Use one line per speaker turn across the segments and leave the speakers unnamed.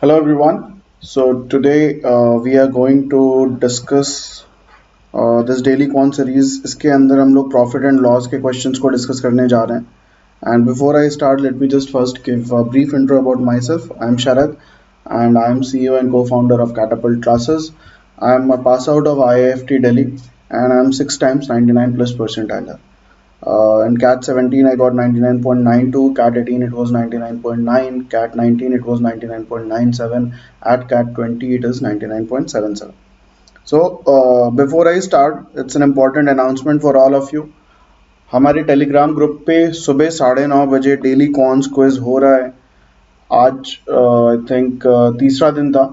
Hello everyone. So today we are going to discuss this daily quant series. इसके अंदर हम लोग profit and loss के questions को डिस्कस करने जा रहे हैं. And before I start, let me just first give a brief intro about myself. I am Sharad, and I am CEO and co-founder of Catapult Classes. I am a pass out of IIFT Delhi, and I am 6 times 99 plus percentiler. In CAT 17, I got 99.92, CAT 18, it was 99.9, CAT 19, it was 99.97, at CAT 20, it is 99.77. So, before I start, it's an important announcement for all of you. हमारे Telegram group पे सुबह 9:30 बजे daily cons quiz हो रहा है. आज I think तीसरा दिन था.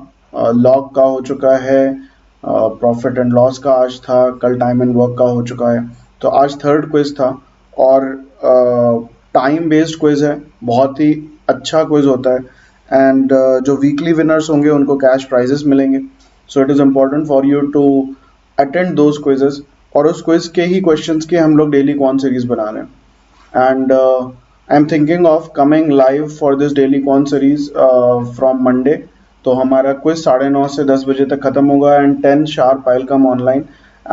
लॉग का हो चुका है, प्रॉफिट एंड लॉस का आज था, कल टाइम एंड वर्क का हो चुका है. तो आज थर्ड क्विज था और टाइम बेस्ड क्विज है. बहुत ही अच्छा क्विज होता है. एंड जो वीकली विनर्स होंगे उनको कैश प्राइजेस मिलेंगे. So it is important for you to attend those quizzes. और उस क्विज के ही क्वेश्चंस के हम लोग डेली कॉन सीरीज बना रहे हैं. And I'm thinking of coming live for this daily con series from Monday. तो हमारा क्विज 9:30 से 10 बजे तक खत्म होगा and 10 sharp I'll come online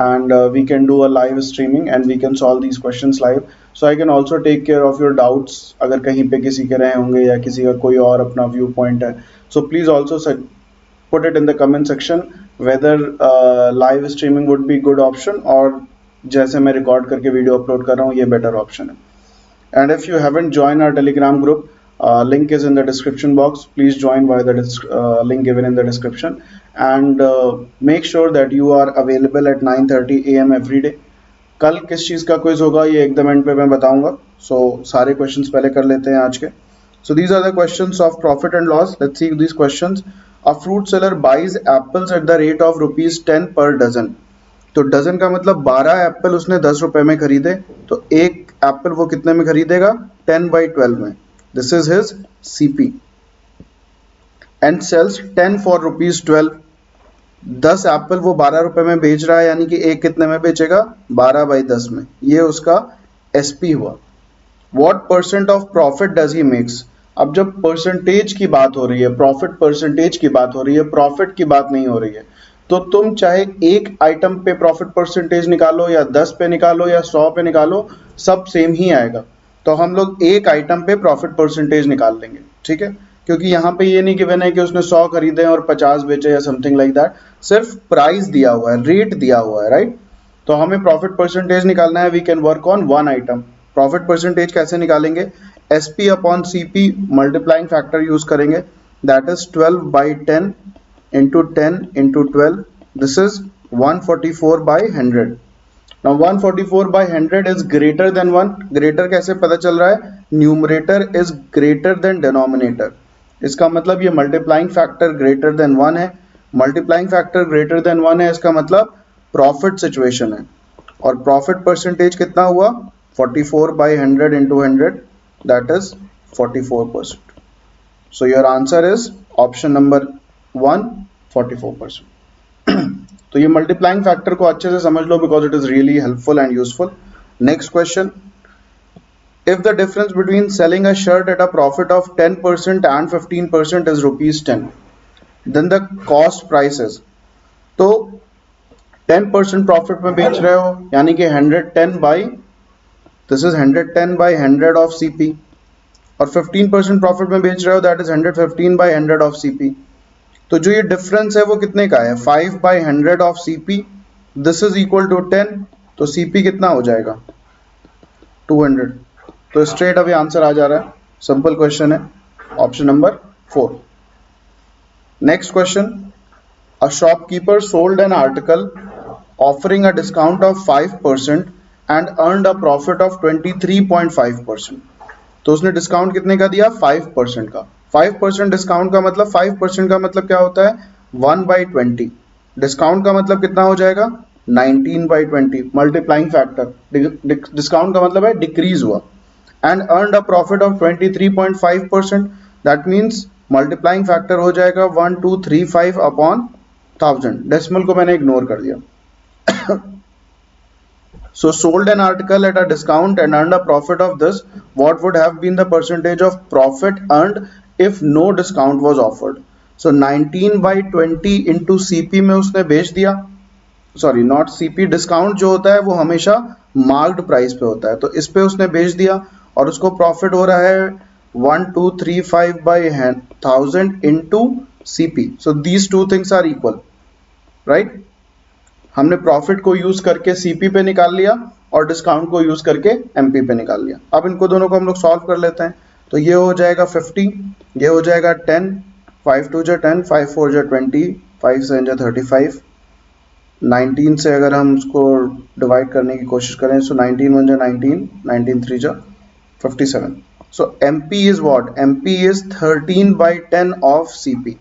and we can do a live streaming and we can solve these questions live. So I can also take care of your doubts अगर कहीं पे किसी के रहे होंगे या किसी का कोई और अपना व्यू पॉइंट है. So please also put it in the comment section whether live streaming would be good option और जैसे मैं रिकॉर्ड करके वीडियो अपलोड कर रहा हूँ ये बेटर ऑप्शन है. And if you haven't joined our Telegram group, link is in the description box. Please join via the link given in the description. And make sure that you are available at 9:30 AM every day. कल किस चीज़ का quiz होगा ये एकदम and पे मैं बताऊंगा. So सारे क्वेश्चंस पहले कर लेते हैं आज के. So these are the questions of profit and loss. Let's see these questions. A fruit seller buys apples at the rate of ₹10 per dozen. तो डजन का मतलब 12 एप्पल उसने 10 रुपए में खरीदे. तो एक एप्पल वो कितने में खरीदेगा? 10/12 में. This is his CP. And sells 10 for ₹12. 10 apple वो 12 रुपए में बेच रहा है, यानी कि एक कितने में बेचेगा? 12/10 में. ये उसका एसपी हुआ. What percent of profit does he makes? अब जब परसेंटेज की बात हो रही है, प्रॉफिट परसेंटेज की बात हो रही है, प्रॉफिट की बात नहीं हो रही है, तो तुम चाहे एक आइटम पे प्रॉफिट परसेंटेज निकालो या 10 पे निकालो या 100 पे निकालो, सब सेम ही आएगा. तो हम लोग एक आइटम पे प्रॉफिट परसेंटेज निकाल लेंगे. ठीक है, क्योंकि यहाँ पे ये नहीं गिवन है कि उसने 100 खरीदे और 50 बेचे या समथिंग लाइक दैट. सिर्फ प्राइस दिया हुआ है, रेट दिया हुआ है, राइट. तो हमें प्रॉफिट परसेंटेज निकालना है. We can work on one item. Profit percentage कैसे निकालेंगे? SP upon CP multiplying factor use करेंगे. That is 12/10 into 10 into 12. This is 144/100. Now 144/100 is greater than 1. Greater कैसे पता चल रहा है? Numerator is greater than denominator. इसका मतलब ये multiplying factor greater than 1 है. Multiplying factor greater than 1 है, इसका मतलब profit situation है. और profit percentage कितना हुआ? 44/100 into 100. That is 44%. So your answer is option number 1, 44%. तो ये मल्टीप्लाइंग फैक्टर को अच्छे से समझ लो because it is really helpful and useful. Next question. If the difference between selling a shirt at a profit of 10% and 15% is ₹10, then the cost price is. तो 10% profit में बेच रहे हो, यानी कि 110 by, this is 110/100 of CP. और 15% profit में बेच रहे हो, दैट इज 115/100 ऑफ सीपी. तो जो ये डिफरेंस है वो कितने का है? 5/100 of CP. This is equal to 10. तो सीपी कितना हो जाएगा? 200. तो स्ट्रेट अभी आंसर आ जा रहा है. सिंपल क्वेश्चन है. Option number 4. Next question. A shopkeeper sold an article offering a discount of 5% and earned a profit of 23.5%. तो उसने डिस्काउंट कितने का दिया? 5% का. 5% डिस्काउंट का मतलब 5% का मतलब क्या होता है? 1/20. डिस्काउंट का मतलब कितना हो जाएगा? 19/20. Multiplying factor. डिस्काउंट का मतलब है डिक्रीज हुआ. And earned a profit of 23.5%. That means multiplying factor हो जाएगा 1235 अपॉन 1000. डेसिमल को मैंने इग्नोर कर दिया. So sold an article at a discount and earned a profit of this. What would have been the percentage of profit earned if no discount was offered? So 19/20 into CP में उसने बेच दिया, sorry not CP, discount जो होता है वो हमेशा marked price पे होता है, तो इस पे उसने बेच दिया और उसको प्रॉफिट हो रहा है 1235/1000 into CP. So these two things are equal, right. हमने प्रॉफिट को यूज करके सीपी पे निकाल लिया और डिस्काउंट को यूज करके एमपी पे निकाल लिया। अब इनको दोनों को हम लोग सॉल्व कर लेते हैं, तो ये हो जाएगा 50, ये हो जाएगा 10, 5 2 जा 10, 5 4 जा 20, 5 7 जा 35, 19 से अगर हम उसको डिवाइड करने की कोशिश करें, सो 19 1 जा 19, 19 3 जा 57। So MP is what, MP is 13/10 of CP.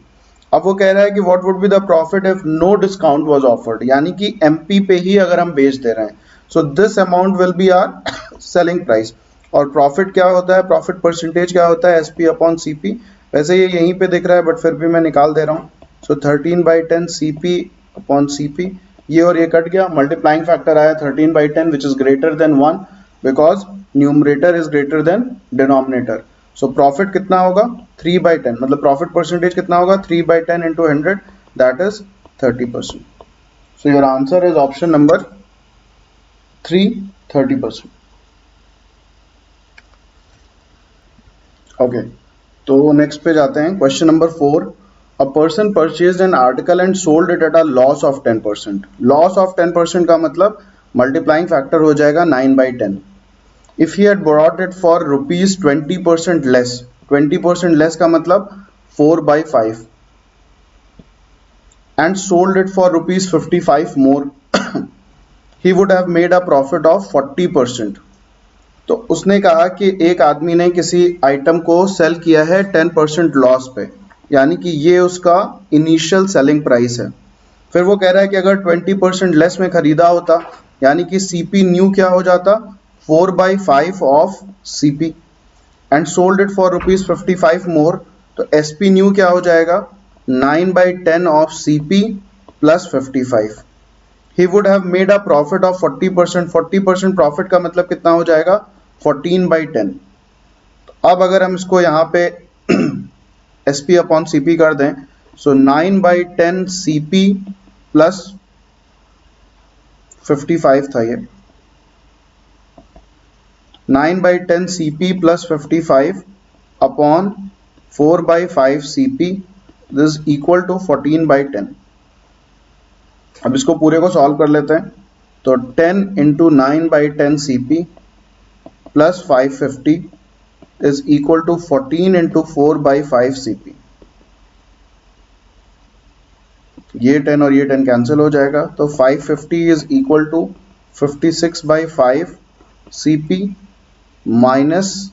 अब वो कह रहा है कि what would be the profit if no discount was offered, यानी कि एमपी पे ही अगर हम बेच दे रहे हैं, so this amount will be our selling price. और प्रॉफिट क्या होता है, प्रॉफिट परसेंटेज क्या होता है, एसपी अपॉन सीपी। वैसे ये यहीं पे दिख रहा है बट फिर भी मैं निकाल दे रहा हूँ। सो 13/10 सीपी अपॉन सीपी, ये और ये कट गया, मल्टीप्लाइंग फैक्टर आया 13/10 which is greater than 1 because numerator is greater than denominator. So profit कितना होगा 3/10, मतलब प्रॉफिट परसेंटेज कितना होगा 3/10 into 100, that is 30%। So your answer is option number 3, 30%। Okay, तो नेक्स्ट पे जाते हैं। Question number 4, a person purchased an article and sold it at a loss of 10%। Loss of 10% का मतलब मल्टीप्लाइंग फैक्टर हो जाएगा 9/10। If he had bought it for rupees 20% less, 20% less का मतलब 4/5 and sold it for rupees 55 more, he would have made a profit of 40%। तो उसने कहा कि एक आदमी ने किसी आइटम को सेल किया है 10% लॉस पे, यानी कि ये उसका इनिशियल सेलिंग प्राइस है। फिर वो कह रहा है कि अगर 20% लेस में खरीदा होता, यानी कि सीपी न्यू क्या हो जाता 4/5 of CP and sold it for rupees 55 मोर, तो SP न्यू क्या हो जाएगा 9/10 of CP plus 55। He would have made a profit of 40%। 40% profit का मतलब कितना हो जाएगा 14/10। अब अगर हम इसको यहाँ पे SP अपॉन CP कर दें, सो 9/10 CP प्लस 55 था, ये 9/10 CP plus 55 upon 4/5 CP, this equal to 14/10। अब इसको पूरे को सॉल्व कर लेते हैं, तो 10 into 9/10 CP plus 550 is equal to 14 into 4/5 CP। ये 10 और ये 10 कैंसिल हो जाएगा, तो 550 is equal to 56/5 CP minus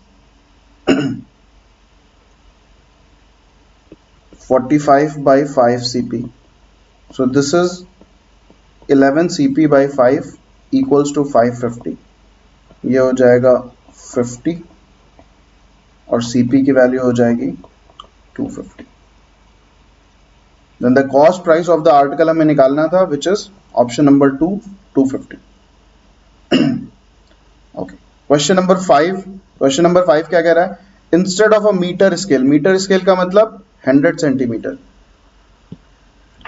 45/5 CP। So this is 11 CP/5 equals to 550। ये हो जाएगा 50 और CP की वैल्यू हो जाएगी 250। Then the cost price of the article हमें निकालना था which is option number 2, 250। Okay, question number 5। Question number 5 क्या कह रहा है, instead of a metre scale, metre scale का मतलब 100 centimetre,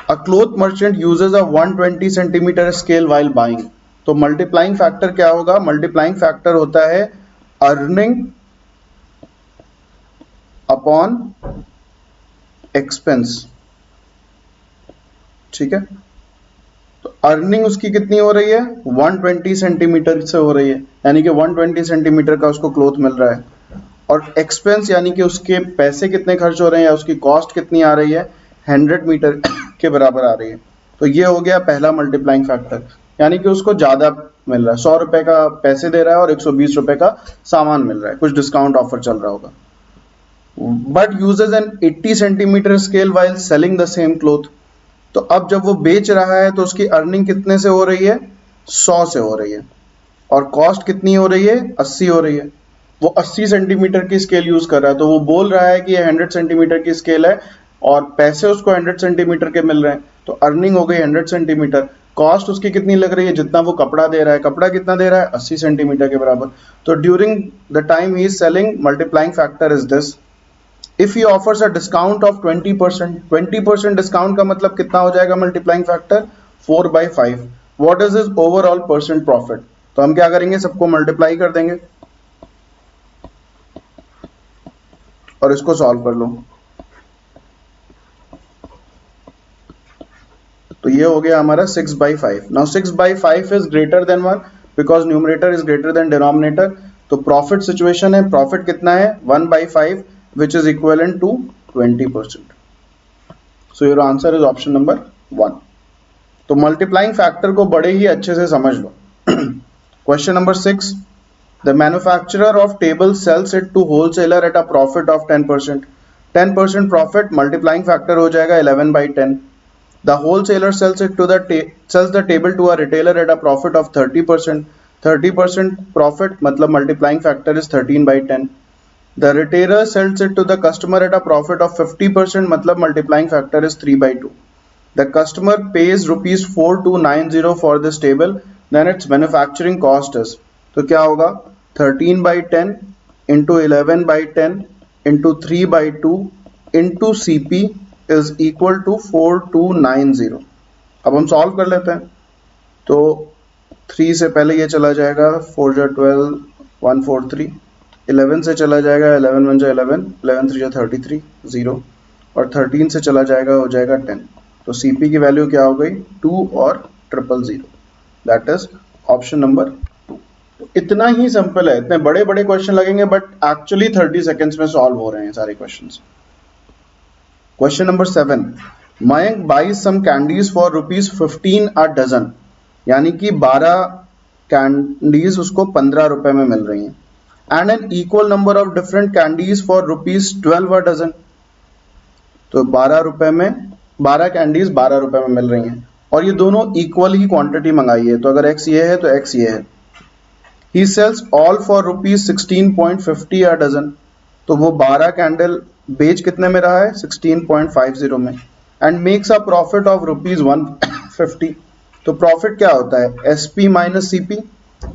a cloth merchant uses a 120 centimetre scale while buying. तो मल्टीप्लाइंग फैक्टर क्या होगा, मल्टीप्लाइंग फैक्टर होता है अर्निंग अपॉन एक्सपेंस, ठीक है। तो अर्निंग उसकी कितनी हो रही है 120 सेंटीमीटर से हो रही है, यानी कि 120 सेंटीमीटर का उसको क्लोथ मिल रहा है, और एक्सपेंस यानी कि उसके पैसे कितने खर्च हो रहे हैं या उसकी कॉस्ट कितनी आ रही है 100 मीटर के बराबर आ रही है। तो ये हो गया पहला मल्टीप्लाइंग फैक्टर, यानी कि उसको ज्यादा मिल रहा है, 100 रुपए का पैसे दे रहा है और 120 रुपए का सामान मिल रहा है, कुछ डिस्काउंट ऑफर चल रहा होगा। But uses an 80 centimetre scale while selling the same cloth. तो अब जब वो बेच रहा है तो उसकी अर्निंग कितने से हो रही है 100 से हो रही है, और कॉस्ट कितनी हो रही है 80 हो रही है। वो 80 सेंटीमीटर की स्केल यूज कर रहा है, तो वो बोल रहा है कि ये 100 सेंटीमीटर की स्केल है और पैसे उसको 100 सेंटीमीटर के मिल रहे हैं, तो अर्निंग हो गई 100 सेंटीमीटर। कॉस्ट उसकी कितनी लग रही है, जितना वो कपड़ा दे रहा है, कपड़ा कितना दे रहा है 80 सेंटीमीटर के बराबर। तो during the time he is selling, multiplying factor is this, if he offers a discount of 20%, 20% discount का मतलब कितना हो जाएगा multiplying factor 4/5। What is his overall percent profit? तो हम क्या करेंगे, सबको मल्टीप्लाई कर देंगे और इसको सॉल्व कर लो। तो ये हो गया हमारा 6/5। Now 6/5 is greater than 1 because numerator is greater than denominator. तो प्रॉफिट सिचुएशन है, प्रॉफिट कितना है 1/5 which is equivalent to 20%। So your answer is option number 1। तो मल्टीप्लाइंग फैक्टर को बड़े ही अच्छे से समझ लो। Question number 6, the manufacturer of table sells it to wholesaler at a profit of 10%। 10% profit, multiplying factor हो जाएगा 11/10। The wholesaler sells the table to a retailer at a profit of 30%. 30% profit मतलब multiplying factor is 13/10. The retailer sells it to the customer at a profit of 50% मतलब multiplying factor is 3/2. The customer pays rupees 4290 for this table, then its manufacturing cost is, तो क्या होगा 13/10 into 11/10 into 3/2 into CP is equal to 4290। अब हम solve कर लेते हैं। तो 3 से पहले ये चला जाएगा 4 जा 12 143, 11 से चला जाएगा 11 1 जा 11, 11 3 जा 33 0, और 13 से चला जाएगा हो जाएगा 10। तो CP की वैल्यू क्या हो गई 2 और 000। That is option number 2। इतना ही सिंपल है, इतने बड़े बड़े क्वेश्चन लगेंगे बट एक्चुअली 30 सेकेंड्स में सॉल्व हो रहे हैं सारे questions. Question number 7, Mayank buys some candies for ₹15 a dozen, यानी कि 12 कैंडीज उसको 15 रुपए में मिल रही हैं। And an equal number of different candies for ₹12 a dozen. तो 12 रुपए में 12 कैंडीज 12 रुपए में मिल रही हैं और ये दोनों इक्वल ही क्वांटिटी मंगाई है। तो अगर x ये है तो x ये है। He sells all for ₹16.50 a dozen. तो वो 12 कैंडल बेच कितने में रहा है 16.50 में। And makes a profit of ₹150। तो प्रॉफिट क्या होता है SP माइनस CP।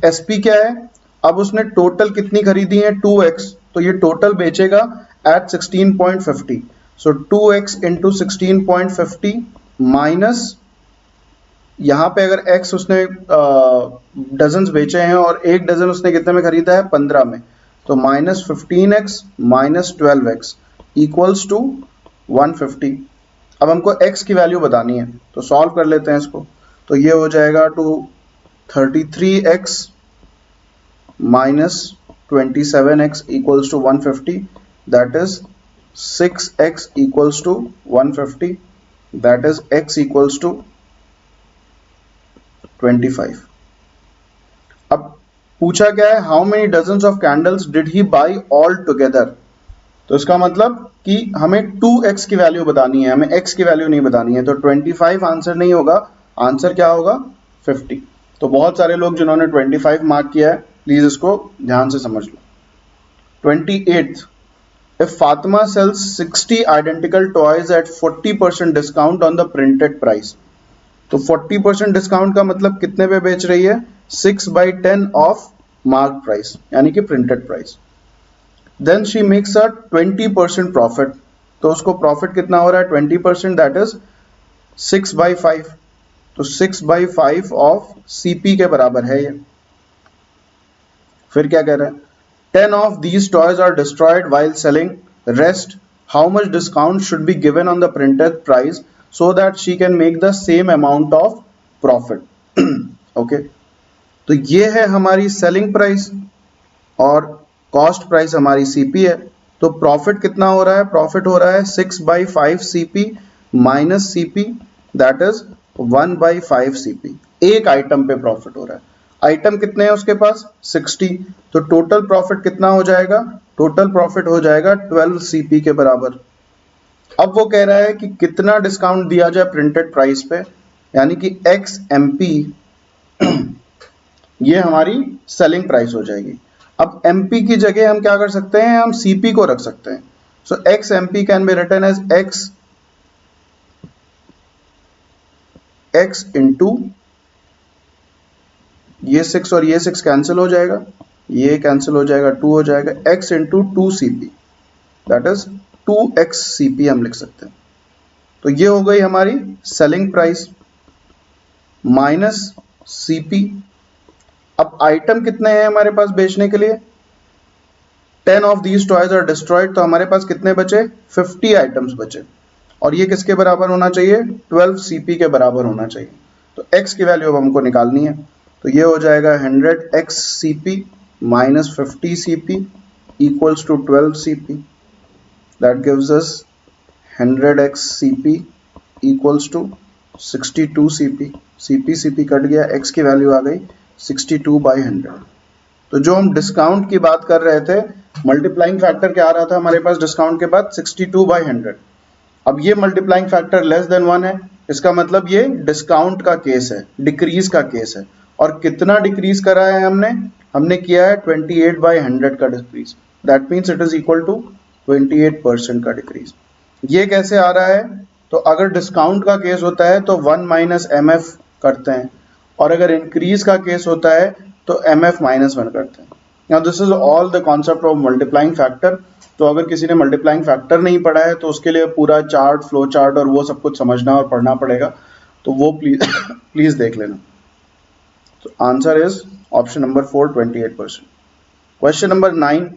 SP क्या है, अब उसने टोटल कितनी खरीदी है 2x, तो ये टोटल बेचेगा एट 16.50। सो 2x इंटू 16.50 माइनस, यहाँ पे अगर x उसने डजन्स बेचे हैं और एक डजन उसने कितने में खरीदा है 15 में, तो -15x minus 12x equals to 150। अब हमको x की वैल्यू बतानी है तो सॉल्व कर लेते हैं इसको। तो ये हो जाएगा to 33x minus 27x equals to 150। That is 6x equals to 150। That is x equals to 25। अब पूछा क्या है, how many dozens of candles did he buy all together. तो इसका मतलब कि हमें 2x की वैल्यू बतानी है, हमें x की वैल्यू नहीं बतानी है। तो 25 आंसर नहीं होगा, आंसर क्या होगा 50। तो बहुत सारे लोग जिन्होंने 25 मार्क किया है प्लीज इसको ध्यान से समझ लो। 28, if Fatima sells 60 identical toys at 40% discount on the printed price. तो 40% डिस्काउंट का मतलब कितने पे बेच रही है 6/10 ऑफ मार्क प्राइस यानी कि printed price. Then she makes a 20% profit. तो उसको प्रॉफिट कितना हो रहा है 20%, दैट इज 6/5। तो 6/5 ऑफ CP के बराबर है ये। फिर क्या कह रहा है 10 of these toys are destroyed while selling rest, how much discount should be given on the printed price so that she can make the same amount of profit। Okay, तो ये है हमारी सेलिंग प्राइस और cost price हमारी CP है। तो profit कितना हो रहा है, प्रॉफिट हो रहा है 6/5 CP minus CP, that is 1/5 CP। एक आइटम पे प्रॉफिट हो रहा है, आइटम कितने हैं उसके पास 60। तो टोटल प्रॉफिट कितना हो जाएगा, टोटल प्रॉफिट हो जाएगा 12 CP के बराबर। अब वो कह रहा है कि कितना डिस्काउंट दिया जाए प्रिंटेड प्राइस पे, यानी कि XMP ये हमारी सेलिंग प्राइस हो जाएगी। अब MP की जगह हम क्या कर सकते हैं, हम CP को रख सकते हैं। So XMP can be written as X into ये 6 और ये 6 कैंसिल हो जाएगा, ये कैंसिल हो जाएगा, 2 हो जाएगा, X into 2 CP that is 2x CP हम लिख सकते हैं। तो ये हो गई हमारी सेलिंग प्राइस माइनस CP। अब आइटम कितने हैं हमारे पास बेचने के लिए? 10 of these toys are destroyed, तो हमारे पास कितने बचे? 50 आइटम्स बचे, और ये किसके बराबर होना चाहिए? 12 CP के बराबर होना चाहिए। तो x की वैल्यू अब हमको निकालनी है, तो ये हो जाएगा 100x CP minus 50 CP equals to 12 CP। That gives us 100x CP equals to 62 CP। CP cut गया, x की वैल्यू आ गई 62/100। तो जो हम डिस्काउंट की बात कर रहे थे, मल्टीप्लाइंग फैक्टर क्या आ रहा था हमारे पास डिस्काउंट के बाद? 62/100। अब ये मल्टीप्लाइंग फैक्टर लेस देन 1 है, इसका मतलब ये डिस्काउंट का केस है, डिक्रीज का केस है। और कितना डिक्रीज करा है हमने? हमने किया है 28/100 का decrease. That means it is equal to 28% का डिक्रीज। ये कैसे आ रहा है? तो अगर डिस्काउंट का केस होता है तो 1 माइनस MF करते हैं, और अगर इंक्रीज का केस होता है तो MF माइनस 1 करते हैं। Now this is all the concept of multiplying factor. तो अगर किसी ने मल्टीप्लाइंग फैक्टर नहीं पढ़ा है तो उसके लिए पूरा चार्ट, फ्लो चार्ट और वो सब कुछ समझना और पढ़ना पड़ेगा, तो वो प्लीज प्लीज देख लेना। तो answer is option number 4, 28%। Question number 9,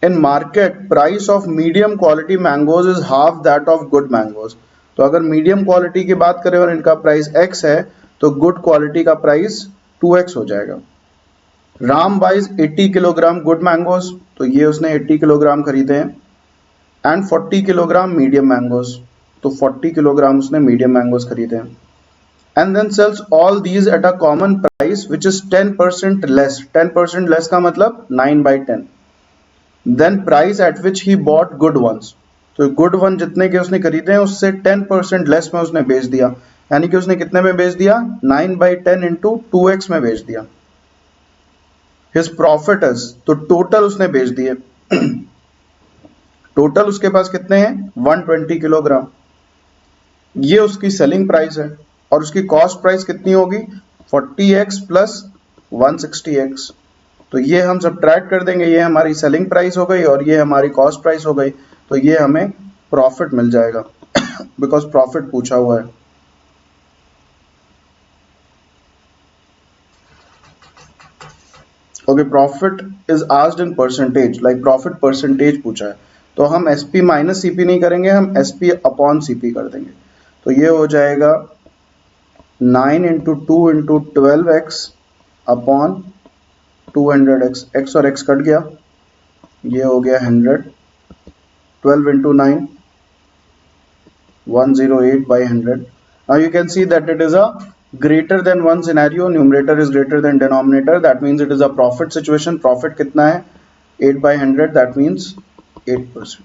in market price of medium quality mangoes is half that of good mangoes. तो अगर मीडियम क्वालिटी की बात करें और इनका प्राइस x है, तो गुड क्वालिटी का प्राइस 2x हो जाएगा। Ram buys 80 kilogram good mangoes, तो ये उसने 80 किलोग्राम खरीदे हैं, एंड 40 किलोग्राम मीडियम मैंगोज, तो 40 किलोग्राम उसने मीडियम मैंगोज खरीदे हैं। And then sells all these at a common price which is 10% less. 10% less का मतलब 9/10। Then price at which he bought good ones, तो गुड वन जितने के उसने खरीदे हैं उससे 10% लेस में उसने बेच दिया, यानी कि उसने कितने में बेच दिया? 9/10 इंटू 2x में बेच दिया। हिज प्रॉफिट इज, तो टोटल उसने बेच दिए टोटल उसके पास कितने हैं? 120 किलोग्राम। ये उसकी सेलिंग प्राइस है, और उसकी कॉस्ट प्राइस कितनी होगी? 40x plus 160x। तो ये हम सब्ट्रैक्ट कर देंगे, ये हमारी सेलिंग प्राइस हो गई और ये हमारी कॉस्ट प्राइस हो गई, तो ये हमें प्रॉफिट मिल जाएगा बिकॉज प्रॉफिट पूछा हुआ है। Okay, profit is asked in percentage, like profit percentage पूछा है, तो हम SP माइनस CP नहीं करेंगे, हम SP अपॉन CP कर देंगे। तो ये हो जाएगा 9 into 2 into 12x upon 200x। x और x कट गया, ये हो गया 100। 12 into 9 108/100। Now you can see that it is a greater than 1 scenario, numerator is greater than denominator, that means it is a profit situation। profit कितना है? 8/100, that means 8%।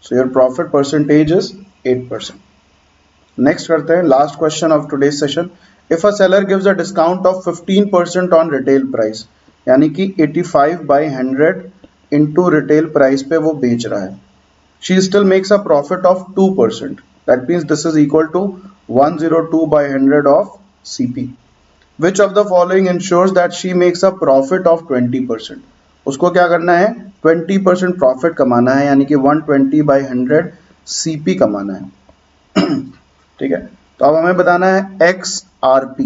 so your profit percentage is 8%। next करते हैं last question of today's session। if a seller gives a discount of 15% on retail price, यानी कि 85/100 into retail price पे वो बेच रहा है, she still makes a profit of 2%, that means this is equal to 102/100 of CP। which of the following ensures that she makes a profit of 20%? उसको क्या करना है? 20% प्रॉफिट कमाना है, यानी कि 120/100 CP कमाना है ठीक है। तो अब हमें बताना है XRP।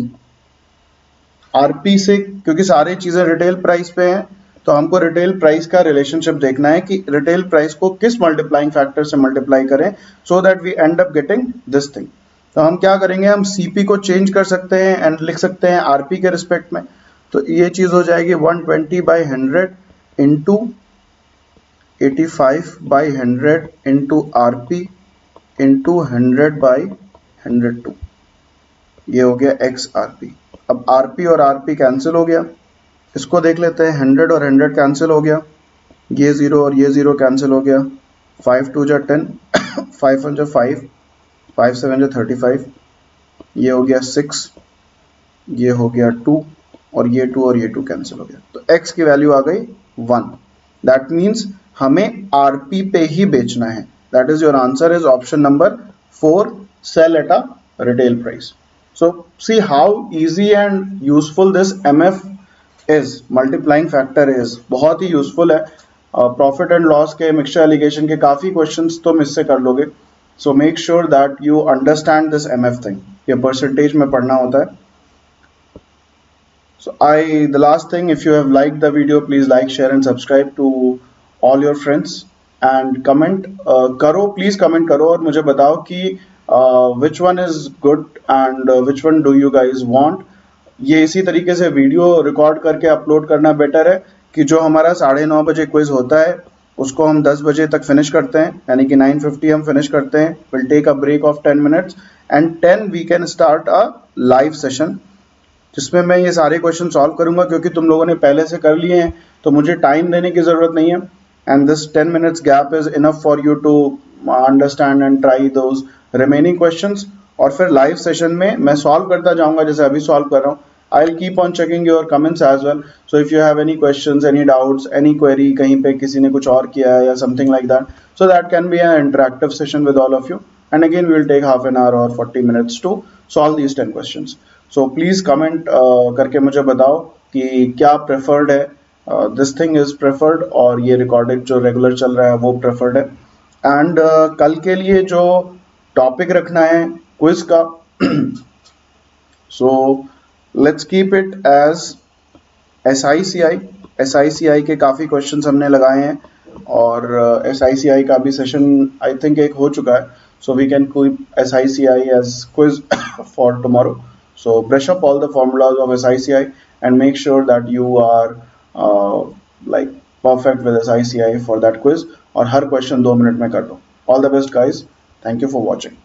RP से, क्योंकि सारी चीजें रिटेल प्राइस पे हैं, तो हमको रिटेल प्राइस का रिलेशनशिप देखना है कि रिटेल प्राइस को किस मल्टीप्लाइंग फैक्टर से मल्टीप्लाई करें, so that we end up getting this thing. तो हम क्या करेंगे? हम CP को चेंज कर सकते हैं एंड लिख सकते हैं RP के रिस्पेक्ट में। तो ये चीज हो जाएगी 120/100 इंटू 85/100 इंटू RP इंटू 100/102। ये हो गया XRP। अब RP और RP कैंसिल हो गया, इसको देख लेते हैं। 100 और 100 कैंसिल हो गया, ये 0 और ये 0 कैंसिल हो गया। 5 2 जा 10 5 1 जा 5 5 7 जा 35, ये हो गया 6, ये हो गया 2 और ये 2 और ये 2 कैंसिल हो गया। तो x की वैल्यू आ गई 1। दैट मीन्स हमें RP पे ही बेचना है। That is your answer is option number 4, sell at a retail price. So see how easy and useful this MF is, multiplying factor is. बहुत ही यूजफुल है। प्रॉफिट एंड लॉस के, mixture alligation के काफ़ी क्वेश्चंस तुम इससे कर लोगे. So make sure that you understand this MF thing. ये परसेंटेज में पढ़ना होता है. So the last thing, if you have liked the video, please like, share and subscribe to all your friends and comment करो, please comment करो और मुझे बताओ कि which one is good and which one do you guys want. ये इसी तरीके से वीडियो रिकॉर्ड करके अपलोड करना बेटर है कि जो हमारा 9:30 बजे क्विज होता है उसको हम 10 बजे तक फिनिश करते हैं, यानी कि 9:50 हम फिनिश करते हैं. Will take a break of 10 minutes and 10 we can start a live session जिसमें मैं ये सारे क्वेश्चन सॉल्व करूंगा, क्योंकि तुम लोगों ने पहले से कर लिए हैं तो मुझे टाइम देने की ज़रूरत नहीं है. And this 10 minutes gap is enough for you to understand and try those remaining questions. और फिर लाइव सेशन में मैं सॉल्व करता जाऊंगा जैसे अभी सॉल्व कर रहा हूँ. I will keep on checking your comments as well. So if you have any questions, any doubts, any query, कहीं पे किसी ने कुछ और किया है या something like that, so that can be an interactive session with all of you. And again we will take half an hour और 40 minutes to solve these 10 questions. So please comment करके मुझे बताओ कि क्या प्रेफर्ड है. This thing is preferred और ये recorded जो रेगुलर चल रहा है वो प्रेफर्ड है. एंड कल के लिए जो टॉपिक रखना है क्विज का, so let's keep it as SICI. SICI के काफ़ी क्वेश्चंस हमने लगाए हैं और SICI का भी सेशन आई थिंक एक हो चुका है. So we can keep SICI as quiz for tomorrow. So brush up all the formulas of SICI and make sure that you are like perfect with SICI for that quiz. और हर question 2 minute में कर दो. All the best guys. Thank you for watching.